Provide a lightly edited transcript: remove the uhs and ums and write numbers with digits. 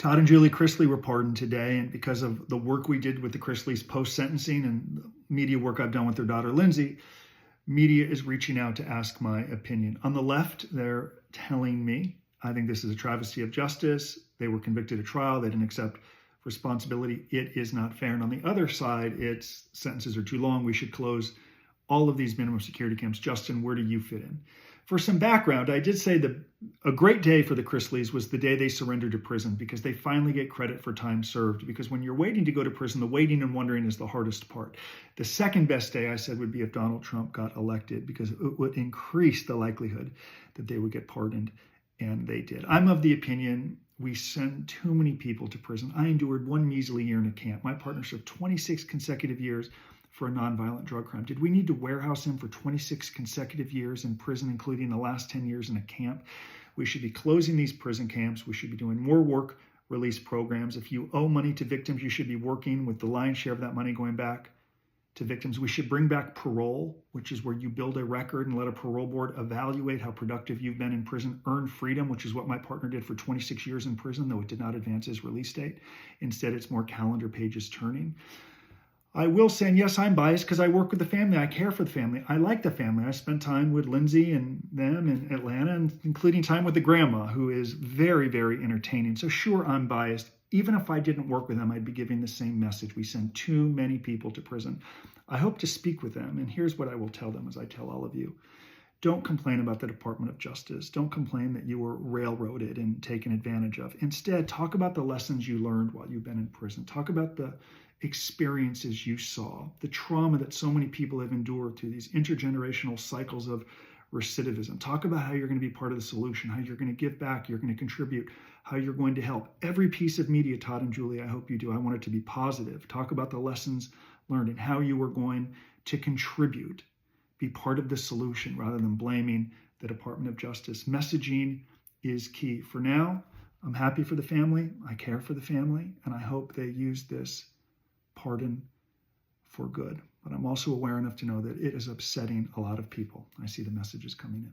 Todd and Julie Chrisley were pardoned today, and because of the work we did with the Chrisleys post-sentencing and the media work I've done with their daughter Lindsay, media is reaching out to ask my opinion. On the left, they're telling me, I think this is a travesty of justice. They were convicted at trial. They didn't accept responsibility. It is not fair. And on the other side, it's sentences are too long. We should close all of these minimum security camps. Justin, where do you fit in? For some background, I did say that a great day for the Chrisleys was the day they surrendered to prison, because they finally get credit for time served. Because when you're waiting to go to prison, the waiting and wondering is the hardest part. The second best day, I said, would be if Donald Trump got elected, because it would increase the likelihood that they would get pardoned, and they did. I'm of the opinion we send too many people to prison. I endured one measly year in a camp. My partner served 26 consecutive years for a nonviolent drug crime. Did we need to warehouse him for 26 consecutive years in prison, including the last 10 years in a camp? We should be closing these prison camps. We should be doing more work release programs. If you owe money to victims, you should be working with the lion's share of that money going back to victims. We should bring back parole, which is where you build a record and let a parole board evaluate how productive you've been in prison. Earn freedom, which is what my partner did for 26 years in prison, though it did not advance his release date. Instead, it's more calendar pages turning. I will say, and yes, I'm biased because I work with the family. I care for the family. I like the family. I spent time with Lindsay and them in Atlanta, and including time with the grandma, who is very, very entertaining. So sure, I'm biased. Even if I didn't work with them, I'd be giving the same message. We send too many people to prison. I hope to speak with them, and here's what I will tell them, as I tell all of you. Don't complain about the Department of Justice. Don't complain that you were railroaded and taken advantage of. Instead, talk about the lessons you learned while you've been in prison. Talk about the experiences you saw, the trauma that so many people have endured through these intergenerational cycles of recidivism. Talk about how you're going to be part of the solution, how you're going to give back, you're going to contribute, how you're going to help. Every piece of media, Todd and Julie, I hope you do. I want it to be positive. Talk about the lessons learned and how you are going to contribute, be part of the solution rather than blaming the Department of Justice. Messaging is key. For now, I'm happy for the family. I care for the family, and I hope they use this pardon for good. But I'm also aware enough to know that it is upsetting a lot of people. I see the messages coming in.